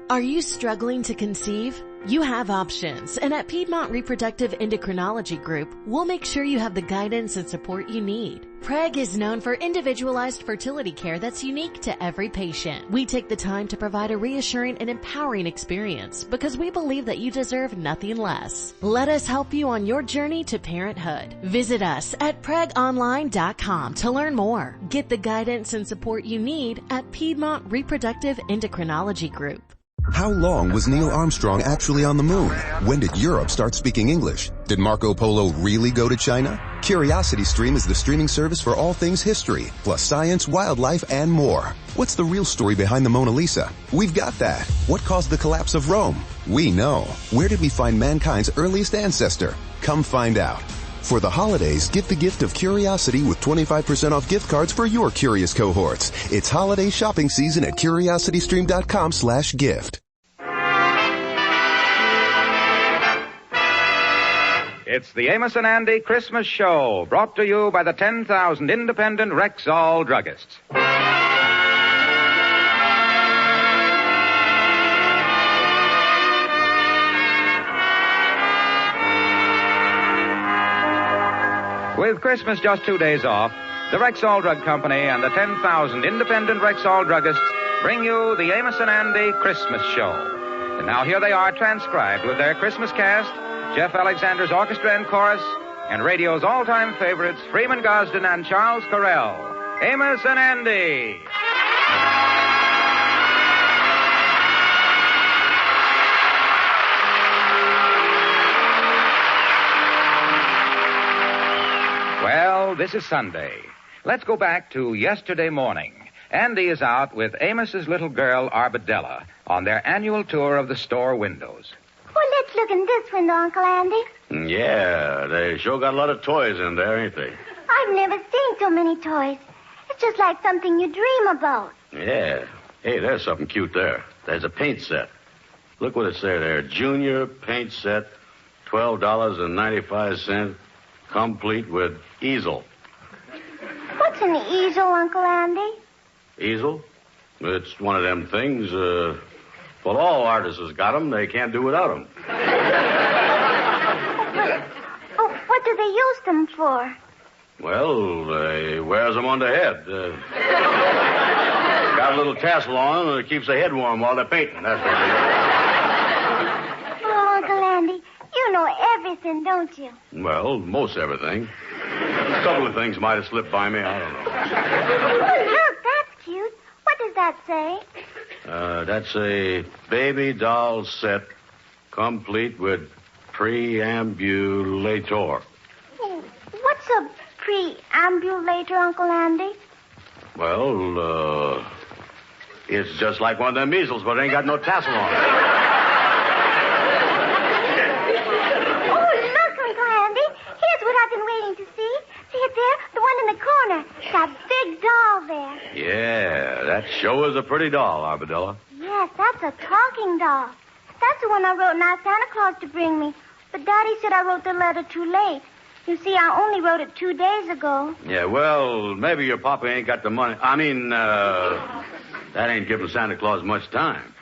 Are you struggling to conceive? You have options, and at Piedmont Reproductive Endocrinology Group, we'll make sure you have the guidance and support you need. PREG is known for individualized fertility care that's unique to every patient. We take the time to provide a reassuring and empowering experience because we believe that you deserve nothing less. Let us help you on your journey to parenthood. Visit us at pregonline.com to learn more. Get the guidance and support you need at Piedmont Reproductive Endocrinology Group. How long was Neil Armstrong actually on the moon? When did Europe start speaking English? Did Marco Polo really go to China? CuriosityStream is the streaming service for all things history, plus science, wildlife, and more. What's the real story behind the Mona Lisa? We've got that. What caused the collapse of Rome? We know. Where did we find mankind's earliest ancestor? Come find out. For the holidays, give the gift of curiosity with 25% off gift cards for your curious cohorts. It's holiday shopping season at curiositystream.com/gift. It's the Amos and Andy Christmas Show, brought to you by the 10,000 independent Rexall druggists. With Christmas just 2 days off, the Rexall Drug Company and the 10,000 independent Rexall druggists bring you the Amos and Andy Christmas Show. And now here they are transcribed with their Christmas cast, Jeff Alexander's orchestra and chorus, and radio's all-time favorites, Freeman Gosden and Charles Correll. Amos and Andy. Well, this is Sunday. Let's go back to yesterday morning. Andy is out with Amos's little girl, Arbadella, on their annual tour of the store windows. Well, let's look in this window, Uncle Andy. Yeah, they sure got a lot of toys in there, ain't they? I've never seen so many toys. It's just like something you dream about. Yeah. Hey, there's something cute there. There's a paint set. Look what it says there. Junior paint set, $12.95, complete with easel. What's an easel, Uncle Andy? Easel? It's one of them things, well, all artists has got them. They can't do without them. What do they use them for? Well, they wears them on the head. Got a little tassel on and it keeps the head warm while they're painting. That's what they do. Oh, Uncle Andy, you know everything, don't you? Well, most everything. A couple of things might have slipped by me. I don't know. Oh, look, that's cute. What does that say? That's a baby doll set complete with preambulator. What's a preambulator, Uncle Andy? Well, it's just like one of them measles, but it ain't got no tassel on it. Oh, look, Uncle Andy. Here's what I've been waiting to see. See it there? The one in the corner. That big doll there. Yeah, that sure is a pretty doll, Arbadella. Yes, that's a talking doll. That's the one I wrote and asked Santa Claus to bring me. But Daddy said I wrote the letter too late. You see, I only wrote it 2 days ago. Yeah, well, maybe your papa ain't got the money. That ain't giving Santa Claus much time.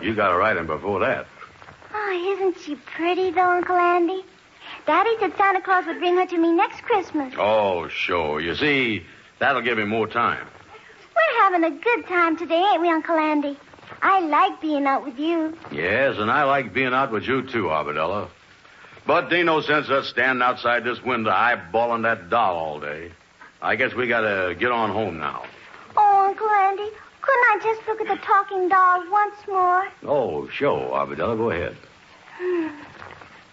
You got to write him before that. Oh, isn't she pretty, though, Uncle Andy? Daddy said Santa Claus would bring her to me next Christmas. Oh, sure. You see, that'll give him more time. We're having a good time today, ain't we, Uncle Andy? I like being out with you. Yes, and I like being out with you, too, Arbadella. But there ain't no sense us standing outside this window eyeballing that doll all day. I guess we got to get on home now. Oh, Uncle Andy, couldn't I just look at the talking doll once more? Oh, sure, Arbadella. Go ahead.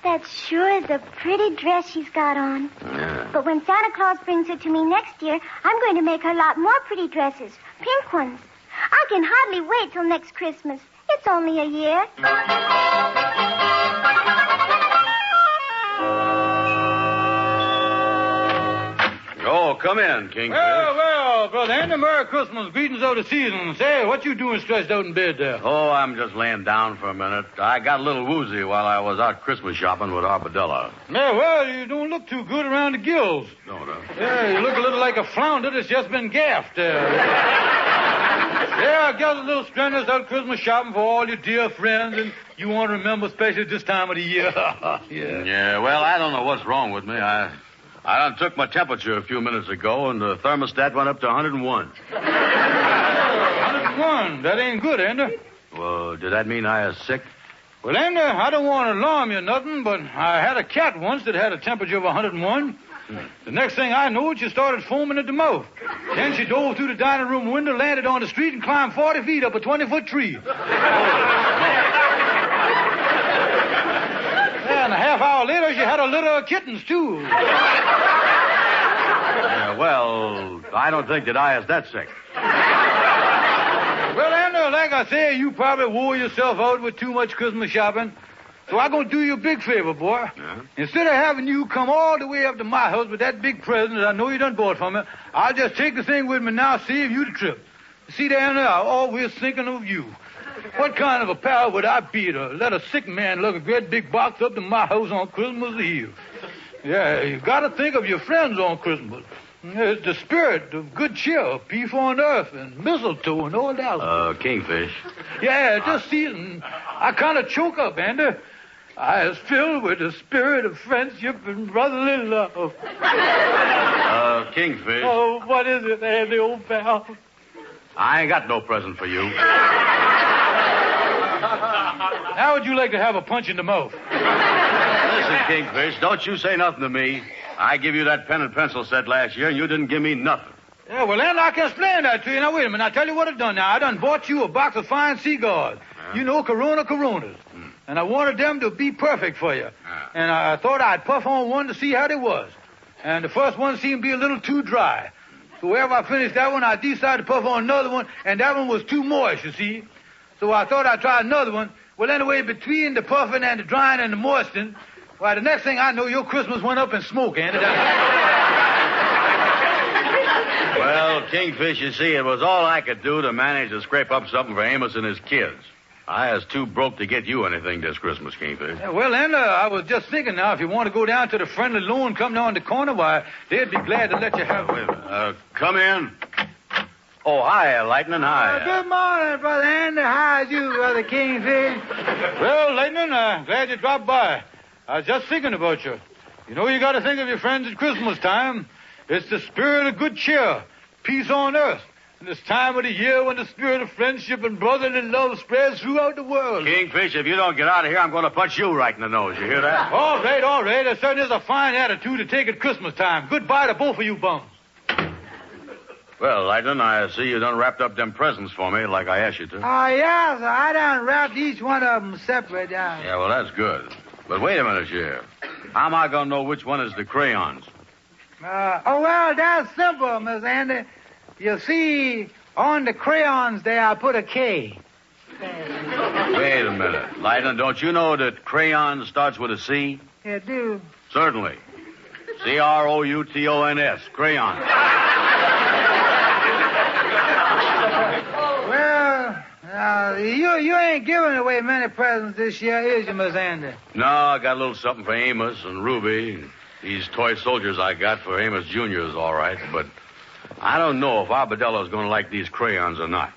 That sure is a pretty dress she's got on. Yeah. But when Santa Claus brings her to me next year, I'm going to make her a lot more pretty dresses. Pink ones. I can hardly wait till next Christmas. It's only a year. Oh, come in, King. Well, Brother Andy, Merry Christmas. Greetings of the season. Say, what you doing stretched out in bed there? Oh, I'm just laying down for a minute. I got a little woozy while I was out Christmas shopping with Arbadella. Yeah, well, you don't look too good around the gills. No. Yeah, you look a little like a flounder that's just been gaffed. Yeah, I guess a little strenuous out Christmas shopping for all your dear friends, and you want to remember especially this time of the year. Yeah, well, I don't know what's wrong with me. I done took my temperature a few minutes ago, and the thermostat went up to 101. 101? That ain't good, Ender. Well, did that mean I was sick? Well, Ender, I don't want to alarm you or nothing, but I had a cat once that had a temperature of 101. The next thing I knew, she started foaming at the mouth. Then she dove through the dining room window, landed on the street, and climbed 40 feet up a 20-foot tree. Yeah, and a half hour later, she had a litter of kittens, too. Yeah, well, I don't think that I was that sick. Well, Ender, like I say, you probably wore yourself out with too much Christmas shopping. So I'm going to do you a big favor, boy. Yeah? Instead of having you come all the way up to my house with that big present that I know you done bought for me, I'll just take the thing with me now, save you the trip. See, there, Ender, I'm always thinking of you. What kind of a pal would I be to let a sick man lug a great big box up to my house on Christmas Eve? Yeah, you got to think of your friends on Christmas. It's the spirit of good cheer, peace on earth, and mistletoe and all that. Kingfish. Yeah, just see it, and I kind of choke up, Ender. I was filled with the spirit of friendship and brotherly love. Kingfish. Oh, what is it, Andy, old pal? I ain't got no present for you. How would you like to have a punch in the mouth? Listen, Kingfish, don't you say nothing to me. I give you that pen and pencil set last year, and you didn't give me nothing. Yeah, well, then I can explain that to you. Now, wait a minute. I'll tell you what I've done now. I done bought you a box of fine cigars. You know, Coronas. And I wanted them to be perfect for you. And I thought I'd puff on one to see how they was. And the first one seemed to be a little too dry. So wherever I finished that one, I decided to puff on another one, and that one was too moist, you see. So I thought I'd try another one. Well, anyway, between the puffing and the drying and the moistening, why, the next thing I know, your Christmas went up in smoke, Andy. Well, Kingfish, you see, it was all I could do to manage to scrape up something for Amos and his kids. I was too broke to get you anything this Christmas, Kingfish. Yeah, well, Ender, I was just thinking now, if you want to go down to the friendly loan company on the corner, why, they'd be glad to let you have... Wait a minute. Come in. Oh, hi, Lightning, hi. Good morning, Brother Andy. How's you, Brother Kingfish? Well, Lightning, glad you dropped by. I was just thinking about you. You know, you got to think of your friends at Christmas time. It's the spirit of good cheer, peace on earth. And this time of the year when the spirit of friendship and brotherly love spreads throughout the world. Kingfish, if you don't get out of here, I'm going to punch you right in the nose. You hear that? All right. There certainly is a fine attitude to take at Christmas time. Goodbye to both of you bums. Well, Lightning, I see you done wrapped up them presents for me like I asked you to. Oh, yes. I done wrapped each one of them separate. Yeah, well, that's good. But wait a minute, Sheriff. How am I going to know which one is the crayons? Well, that's simple, Miss Andy. You see, on the crayons there, I put a K. Wait a minute. Lightning, don't you know that crayon starts with a C? You do? Certainly. C-R-O-U-T-O-N-S. Crayon. Well, you ain't giving away many presents this year, is you, Miss Andy? No, I got a little something for Amos and Ruby. These toy soldiers I got for Amos Jr. is all right, but I don't know if Arbedella's going to like these crayons or not.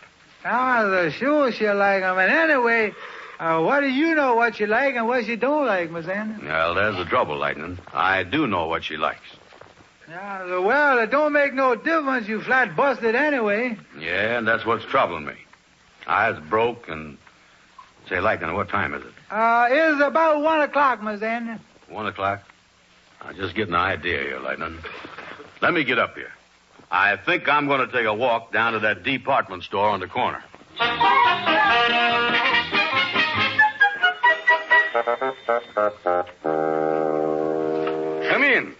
Oh, sure she'll like them. And anyway, what do you know what you like and what you don't like, Miss Andy? Well, there's the trouble, Lightning. I do know what she likes. Yeah, well, it don't make no difference. You flat busted anyway. Yeah, and that's what's troubling me. I was broke and... Say, Lightning, what time is it? It's about 1 o'clock, Miss Andy. 1 o'clock? I'm just getting an idea here, Lightning. Let me get up here. I think I'm going to take a walk down to that department store on the corner. Come in.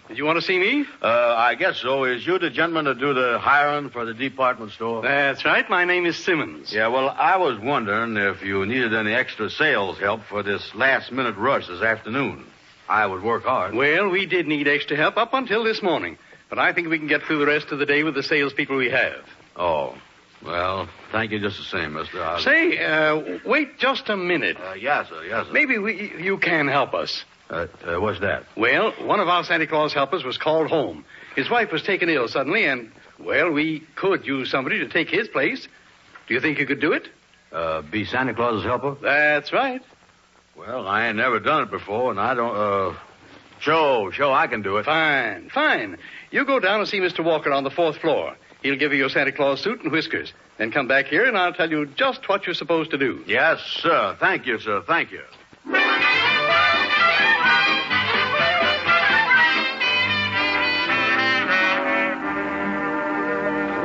Did you want to see me? I guess so. Is you the gentleman to do the hiring for the department store? That's right. My name is Simmons. Yeah, well, I was wondering if you needed any extra sales help for this last-minute rush this afternoon. I would work hard. Well, we did need extra help up until this morning. But I think we can get through the rest of the day with the salespeople we have. Oh. Well, thank you just the same, mister. Say, wait just a minute. Yes, sir. Maybe you can help us. What's that? Well, one of our Santa Claus helpers was called home. His wife was taken ill suddenly, and, well, we could use somebody to take his place. Do you think you could do it? Be Santa Claus's helper? That's right. Well, I ain't never done it before, and I don't, Show, I can do it. Fine. You go down and see Mr. Walker on the 4th floor. He'll give you your Santa Claus suit and whiskers. Then come back here, and I'll tell you just what you're supposed to do. Yes, sir. Thank you, sir. Thank you.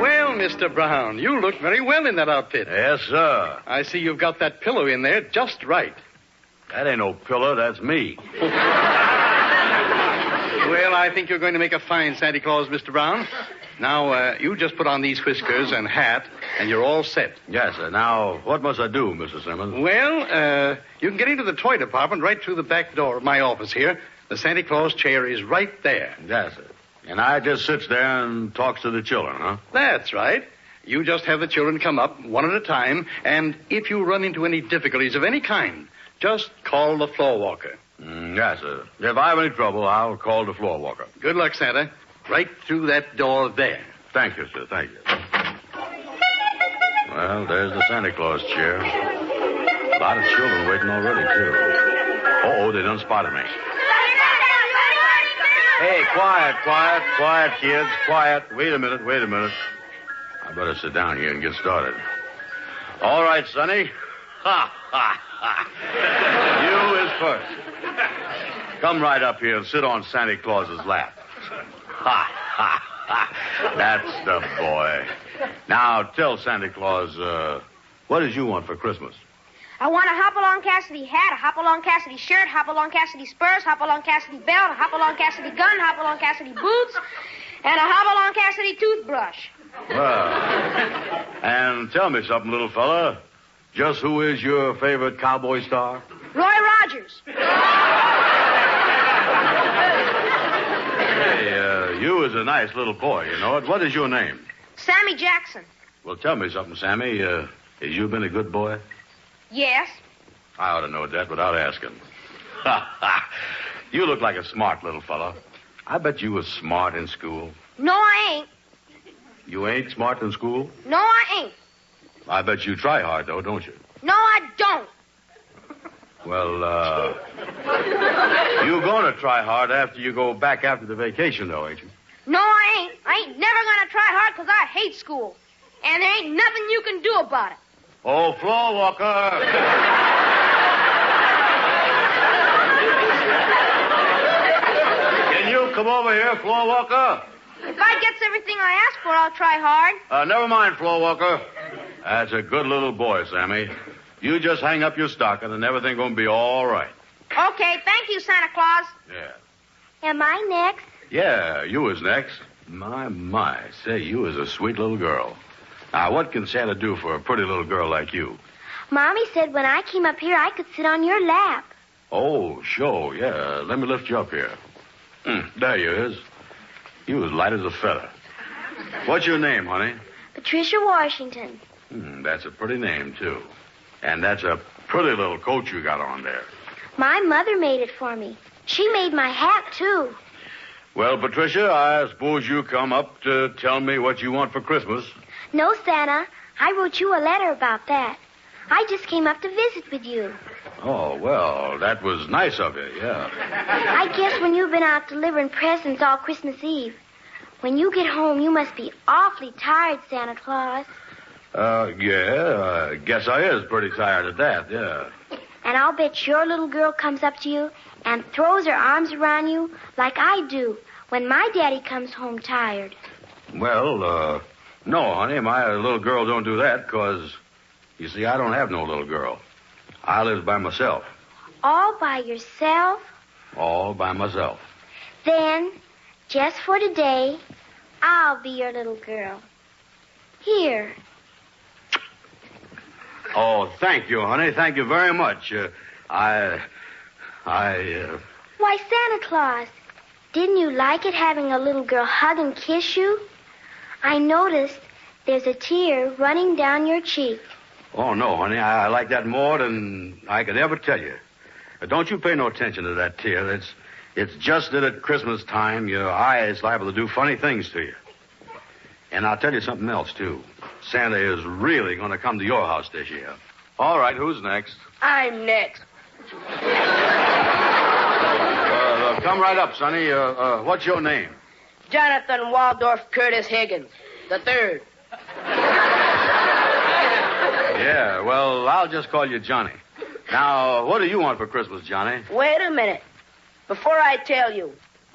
Well, Mr. Brown, you look very well in that outfit. Yes, sir. I see you've got that pillow in there just right. That ain't no pillow. That's me. Well, I think you're going to make a fine Santa Claus, Mr. Brown. Now, you just put on these whiskers and hat, and you're all set. Yes, sir. Now, what must I do, Mr. Simmons? Well, you can get into the toy department right through the back door of my office here. The Santa Claus chair is right there. Yes, sir. And I just sits there and talks to the children, huh? That's right. You just have the children come up one at a time, and if you run into any difficulties of any kind, just call the floor walker. Yes, sir. If I have any trouble, I'll call the floor walker. Good luck, Santa. Right through that door there. Thank you, sir. Thank you. Well, there's the Santa Claus chair. A lot of children waiting already, too. Uh-oh, they done spotted me. Hey, quiet, kids. Quiet. Wait a minute. I better sit down here and get started. All right, Sonny. Ha. You is first. Come right up here and sit on Santa Claus's lap. Ha. That's the boy. Now, tell Santa Claus, what did you want for Christmas? I want a Hop-Along Cassidy hat, a Hop-Along Cassidy shirt, Hop-Along Cassidy spurs, Hop-Along Cassidy belt, a Hop-Along Cassidy gun, Hop-Along Cassidy boots, and a Hop-Along Cassidy toothbrush. Well, and tell me something, little fella. Just who is your favorite cowboy star? Roy Rogers. Hey, you is a nice little boy, you know it. What is your name? Sammy Jackson. Well, tell me something, Sammy. Has you been a good boy? Yes. I ought to know that without asking. You look like a smart little fellow. I bet you was smart in school. No, I ain't. You ain't smart in school? No, I ain't. I bet you try hard, though, don't you? No, I don't. Well, you gonna try hard after you go back after the vacation, though, ain't you? No, I ain't. I ain't never gonna try hard because I hate school. And there ain't nothing you can do about it. Oh, floor walker. Can you come over here, floor walker? If I gets everything I ask for, I'll try hard. Never mind, floor walker. That's a good little boy, Sammy. You just hang up your stocking and everything gonna be all right. Okay, thank you, Santa Claus. Yeah. Am I next? Yeah, you was next. My. Say, you is a sweet little girl. Now, what can Santa do for a pretty little girl like you? Mommy said when I came up here, I could sit on your lap. Oh, sure, yeah. Let me lift you up here. There you is. You as light as a feather. What's your name, honey? Patricia Washington. That's a pretty name, too. And that's a pretty little coat you got on there. My mother made it for me. She made my hat, too. Well, Patricia, I suppose you come up to tell me what you want for Christmas. No, Santa. I wrote you a letter about that. I just came up to visit with you. Oh, well, that was nice of you, yeah. I guess when you've been out delivering presents all Christmas Eve, when you get home, you must be awfully tired, Santa Claus. Yeah, I guess I is pretty tired of that, yeah. And I'll bet your little girl comes up to you and throws her arms around you like I do when my daddy comes home tired. Well, no, honey, my little girl don't do that because, you see, I don't have no little girl. I live by myself. All by yourself? All by myself. Then, just for today, I'll be your little girl. Here. Oh, thank you, honey. Thank you very much. Why, Santa Claus, didn't you like it having a little girl hug and kiss you? I noticed there's a tear running down your cheek. Oh, no, honey. I like that more than I could ever tell you. Don't you pay no attention to that tear. It's just that at Christmas time, your eye is liable to do funny things to you. And I'll tell you something else, too. Santa is really going to come to your house this year. All right, who's next? I'm next. Come right up, Sonny. What's your name? Jonathan Waldorf Curtis Higgins, the third. Yeah, well, I'll just call you Johnny. Now, what do you want for Christmas, Johnny? Wait a minute. Before I tell you,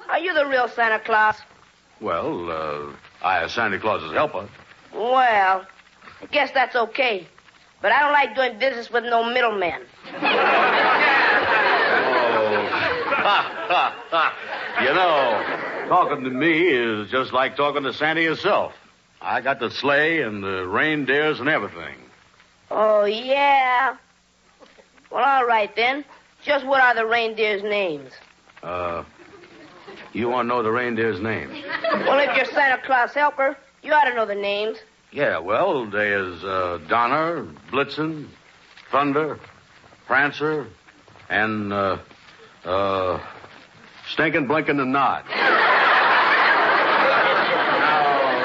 are you the real Santa Claus? Well, I am Santa Claus's helper. Well, I guess that's okay. But I don't like doing business with no middlemen. You know, talking to me is just like talking to Santa yourself. I got the sleigh and the reindeers and everything. Oh, yeah? Well, all right, then. Just what are the reindeers' names? You want to know the reindeer's name? Well, if you're Santa Claus helper, you ought to know the names. Yeah, well, there's Donner, Blitzen, Thunder, Prancer, and Stinkin', Blinkin', and Nod.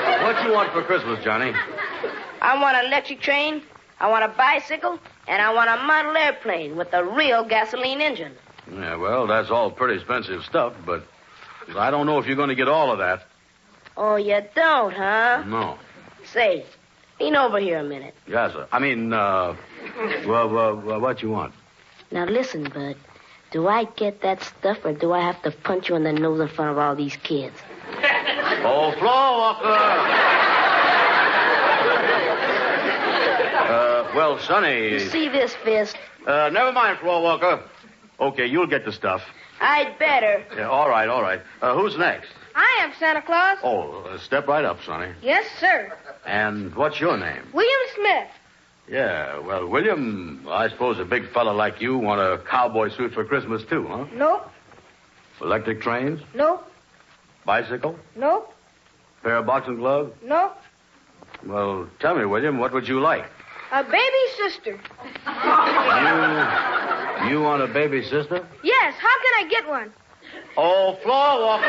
Now, what you want for Christmas, Johnny? I want an electric train, I want a bicycle, and I want a model airplane with a real gasoline engine. Yeah, well, that's all pretty expensive stuff, but I don't know if you're going to get all of that. Oh, you don't, huh? No. Say, lean over here a minute. Yes, sir. I mean, what you want? Now listen, Bud. Do I get that stuff, or do I have to punch you in the nose in front of all these kids? Oh, floor walker! Well, Sonny... You see this fist? Never mind, floor walker. Okay, you'll get the stuff. I'd better. Yeah, all right. Who's next? I am Santa Claus. Oh, step right up, Sonny. Yes, sir. And what's your name? William Smith. Yeah, well, William, I suppose a big fella like you want a cowboy suit for Christmas, too, huh? Nope. Electric trains? Nope. Bicycle? Nope. Pair of boxing gloves? Nope. Well, tell me, William, what would you like? A baby sister. You want a baby sister? Yes, how can I get one? Oh, floor walker.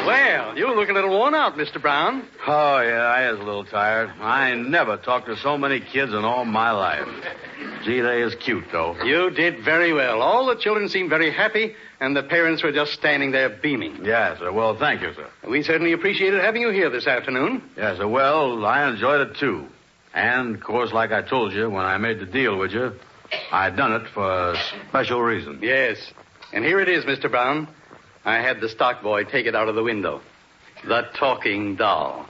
Well, you look a little worn out, Mr. Brown. Oh, yeah, I was a little tired. I never talked to so many kids in all my life. Gee, they is cute, though. You did very well. All the children seemed very happy, and the parents were just standing there beaming. Yes, sir. Well, thank you, sir. We certainly appreciated having you here this afternoon. Yes, sir. Well, I enjoyed it, too. And, of course, like I told you when I made the deal with you, I done it for a special reason. Yes. And here it is, Mr. Brown. I had the stock boy take it out of the window. The talking doll.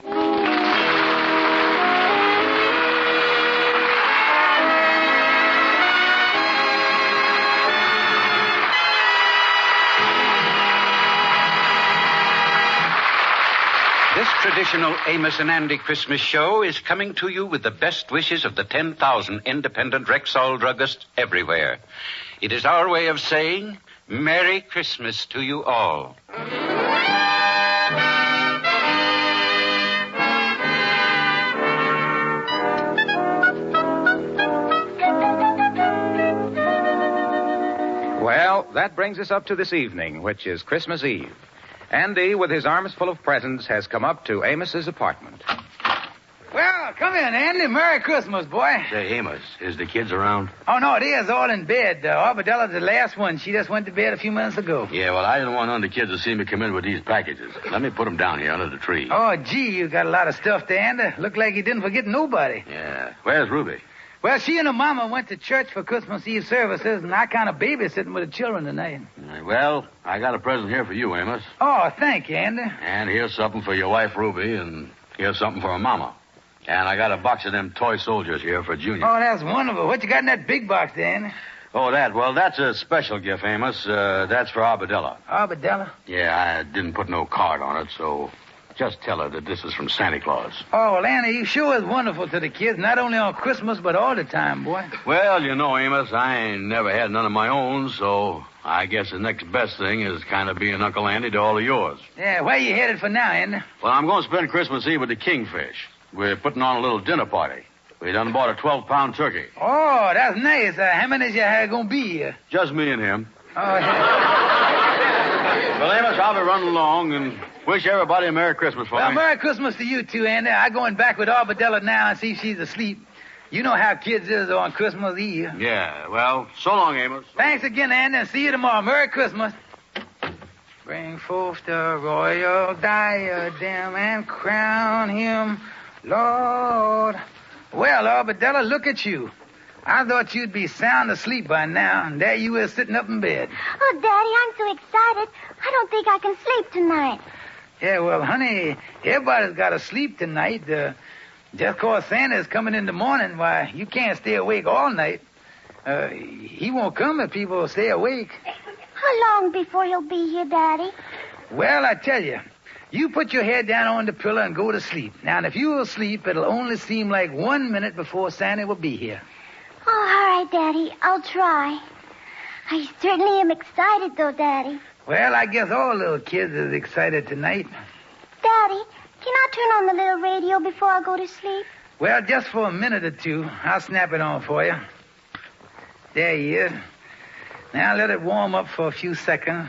This traditional Amos and Andy Christmas show is coming to you with the best wishes of the 10,000 independent Rexall druggists everywhere. It is our way of saying, Merry Christmas to you all. Well, that brings us up to this evening, which is Christmas Eve. Andy, with his arms full of presents, has come up to Amos's apartment. Well, come in, Andy. Merry Christmas, boy. Say, Amos, is the kids around? Oh, no, they is all in bed. Arbedella's the last one. She just went to bed a few minutes ago. Yeah, well, I didn't want none of the kids to see me come in with these packages. Let me put them down here under the tree. Oh, gee, you got a lot of stuff there, Andy. Look like you didn't forget nobody. Yeah. Where's Ruby? Well, she and her mama went to church for Christmas Eve services, and I kind of babysitting with the children tonight. Well, I got a present here for you, Amos. Oh, thank you, Andy. And here's something for your wife, Ruby, and here's something for her mama. And I got a box of them toy soldiers here for Junior. Oh, that's wonderful. What you got in that big box there, Andy? Oh, that's a special gift, Amos. That's for Arbadella. Arbadella? Yeah, I didn't put no card on it, so just tell her that this is from Santa Claus. Oh, well, Andy, you sure is wonderful to the kids, not only on Christmas, but all the time, boy. Well, you know, Amos, I ain't never had none of my own, so I guess the next best thing is kind of being Uncle Andy to all of yours. Yeah, where you headed for now, Andy? Well, I'm going to spend Christmas Eve with the Kingfish. We're putting on a little dinner party. We done bought a 12-pound turkey. Oh, that's nice. How many is you going to be? Just me and him. Oh, yeah. Well, Amos, I'll be running along and wish everybody a Merry Christmas for Well, me. Merry Christmas to you, too, Andy. I'm going back with Arbadella now and see if she's asleep. You know how kids is on Christmas Eve. Yeah, well, so long, Amos. Thanks again, Andy, and see you tomorrow. Merry Christmas. Bring forth the royal diadem and crown him Lord. Well, Arbadella, look at you. I thought you'd be sound asleep by now, and there you is sitting up in bed. Oh, Daddy, I'm so excited. I don't think I can sleep tonight. Yeah, well, honey, everybody's got to sleep tonight. Just 'cause Santa's coming in the morning, why, you can't stay awake all night. He won't come if people stay awake. How long before he'll be here, Daddy? Well, I tell you, you put your head down on the pillow and go to sleep. Now, and if you will sleep, it'll only seem like 1 minute before Santa will be here. Oh, all right, Daddy. I'll try. I certainly am excited, though, Daddy. Well, I guess all little kids is excited tonight. Daddy, can I turn on the little radio before I go to sleep? Well, just for a minute or two. I'll snap it on for you. There he is. Now let it warm up for a few seconds.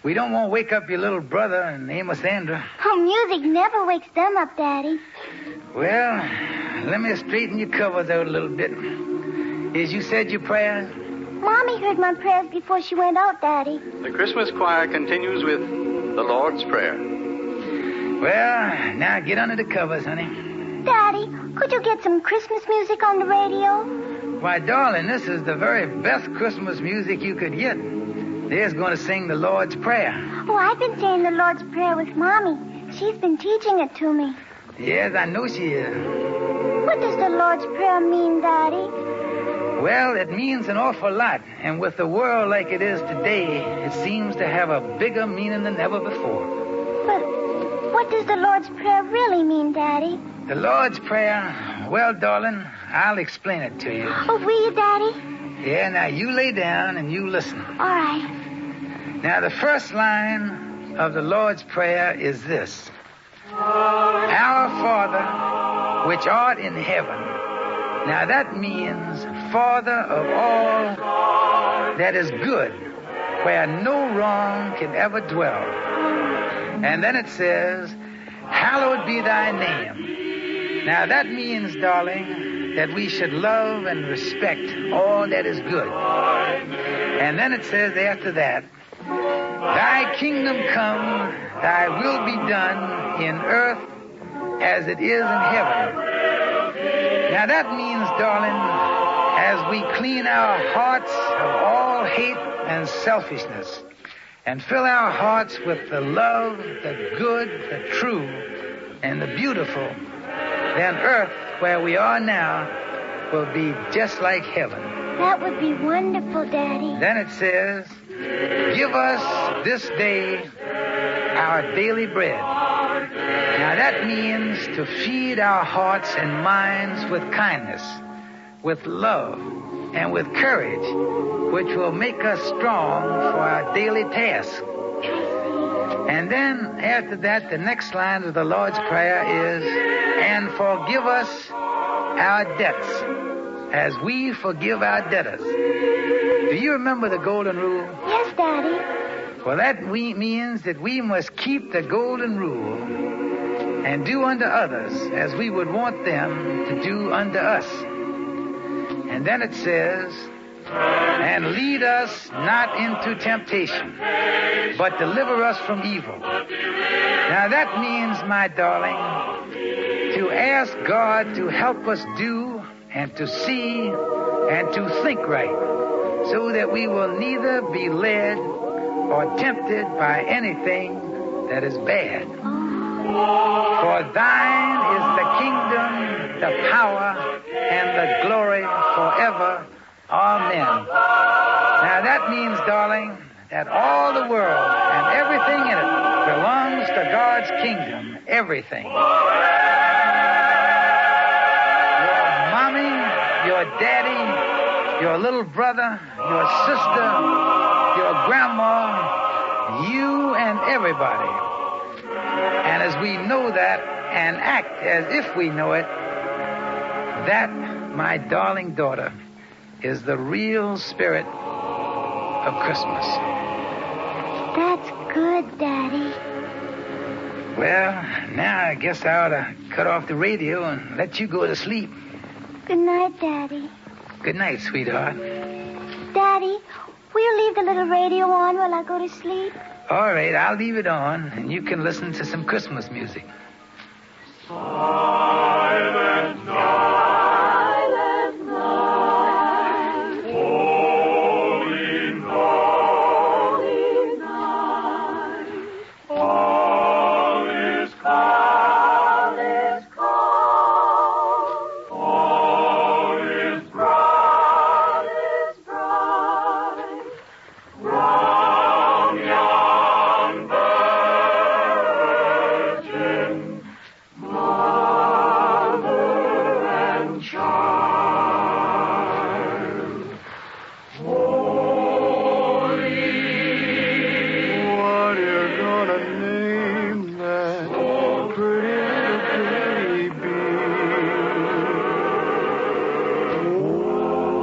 We don't want to wake up your little brother and Amos Andrew. Oh, music never wakes them up, Daddy. Well, let me straighten your covers out a little bit. As you said your prayers? Mommy heard my prayers before she went out, Daddy. The Christmas choir continues with the Lord's Prayer. Well, now get under the covers, honey. Daddy, could you get some Christmas music on the radio? Why, darling, this is the very best Christmas music you could get. There's going to sing the Lord's Prayer. Oh, I've been saying the Lord's Prayer with Mommy. She's been teaching it to me. Yes, I know she is. What does the Lord's Prayer mean, Daddy? Well, it means an awful lot. And with the world like it is today, it seems to have a bigger meaning than ever before. But what does the Lord's Prayer really mean, Daddy? The Lord's Prayer, well, darling, I'll explain it to you. Oh, will you, Daddy? Yeah, now you lay down and you listen. All right. Now, the first line of the Lord's Prayer is this. Our Father, which art in heaven. Now, that means Father of all that is good, where no wrong can ever dwell. And then it says, hallowed be thy name. Now, that means, darling, that we should love and respect all that is good. And then it says after that, thy kingdom come, thy will be done in earth as it is in heaven. Now, that means, darling, as we clean our hearts of all hate and selfishness and fill our hearts with the love, the good, the true, and the beautiful, then earth, where we are now, will be just like heaven. That would be wonderful, Daddy. Then it says, give us this day our daily bread. Now that means to feed our hearts and minds with kindness, with love, and with courage, which will make us strong for our daily task. And then after that, the next line of the Lord's Prayer is, and forgive us our debts as we forgive our debtors. Do you remember the golden rule? Yes, Daddy. Well, that means that we must keep the golden rule and do unto others as we would want them to do unto us. And then it says, and lead us not into temptation, but deliver us from evil. Now that means, my darling, to ask God to help us do and to see and to think right, so that we will neither be led or tempted by anything that is bad. For thine is the kingdom, the power, and the glory forever. Amen. Now that means, darling, that all the world and everything in it belongs to God's kingdom. Everything. Your mommy, your daddy, your little brother, your sister, your grandma, you and everybody. And as we know that and act as if we know it, That, my darling daughter, is the real spirit of Christmas. That's good, Daddy. Well, now I guess I ought to cut off the radio and let you go to sleep. Good night, Daddy. Good night, sweetheart. Daddy, will you leave the little radio on while I go to sleep? All right, I'll leave it on, and you can listen to some Christmas music. Silent night, holy night, all is calm, all is bright, from young virgin, mother and child. Holy, what you gonna name that pretty baby?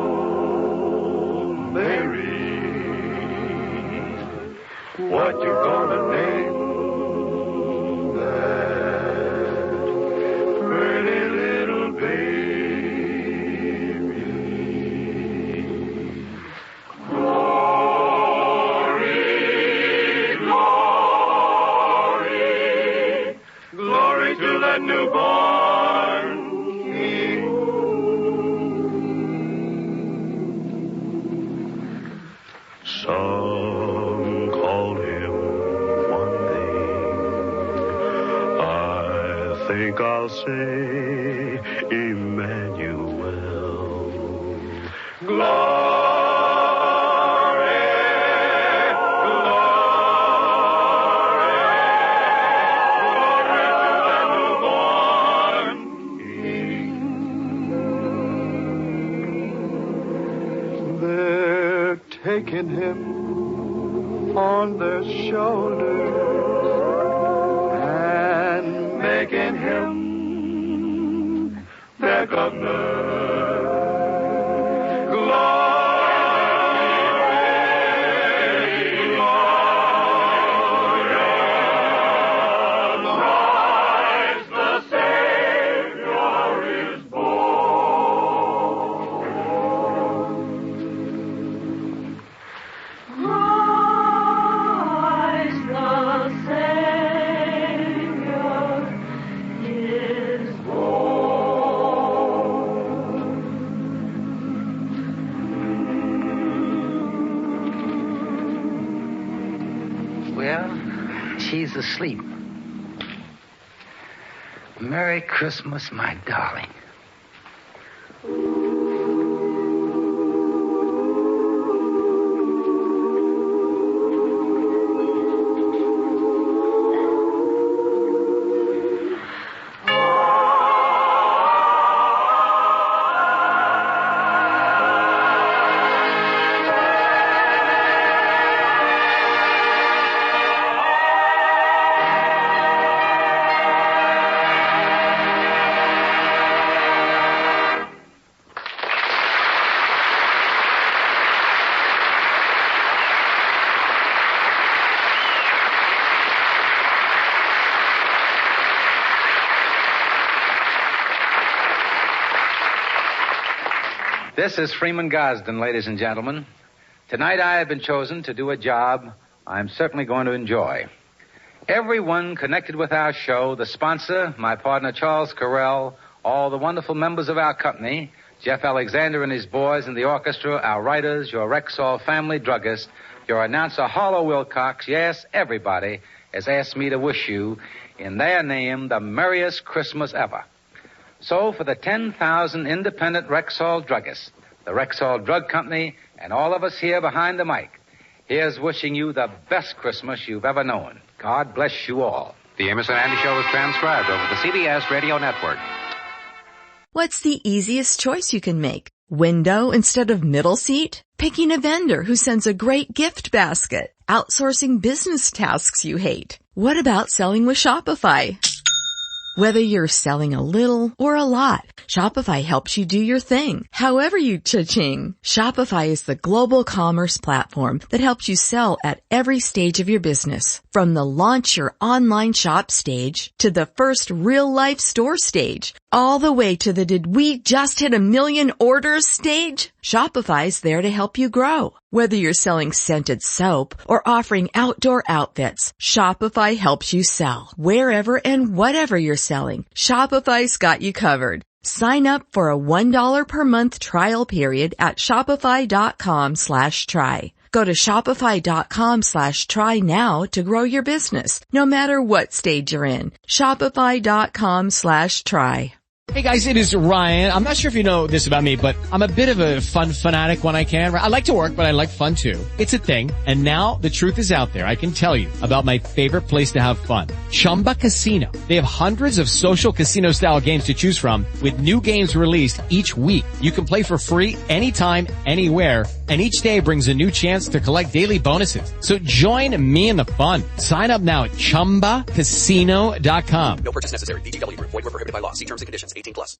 Oh, Mary, what you gonna name that pretty little baby? Glory, glory, glory to that newborn King. Some called him one name. I think I'll say Emmanuel. Glory, glory to the newborn King. They're taking him on their shoulders and making him their governor. Christ the Savior is born. Christ the Savior is born. Well, she's asleep. Merry Christmas, my darling. This is Freeman Gosden, ladies and gentlemen. Tonight I have been chosen to do a job I'm certainly going to enjoy. Everyone connected with our show, the sponsor, my partner Charles Carell, all the wonderful members of our company, Jeff Alexander and his boys in the orchestra, our writers, your Rexall family druggist, your announcer Harlow Wilcox, yes, everybody has asked me to wish you, in their name, the merriest Christmas ever. So for the 10,000 independent Rexall druggists, the Rexall Drug Company, and all of us here behind the mic, here's wishing you the best Christmas you've ever known. God bless you all. The Amos and Andy Show is transcribed over the CBS Radio Network. What's the easiest choice you can make? Window instead of middle seat? Picking a vendor who sends a great gift basket? Outsourcing business tasks you hate? What about selling with Shopify? Whether you're selling a little or a lot, Shopify helps you do your thing, however you cha-ching. Shopify is the global commerce platform that helps you sell at every stage of your business. From the launch your online shop stage to the first real-life store stage, all the way to the did we just hit 1 million orders stage. Shopify's there to help you grow. Whether you're selling scented soap or offering outdoor outfits, Shopify helps you sell. Wherever and whatever you're selling, Shopify's got you covered. Sign up for a $1 per month trial period at shopify.com/try. Go to shopify.com/try now to grow your business, no matter what stage you're in. Shopify.com/try. Hey guys, it is Ryan. I'm not sure if you know this about me, but I'm a bit of a fun fanatic when I can. I like to work, but I like fun too. It's a thing. And now the truth is out there. I can tell you about my favorite place to have fun. Chumba Casino. They have hundreds of social casino style games to choose from with new games released each week. You can play for free anytime, anywhere. And each day brings a new chance to collect daily bonuses. So join me in the fun. Sign up now at ChumbaCasino.com. No purchase necessary. VGW Group. Void where prohibited by law. See terms and conditions. 18+.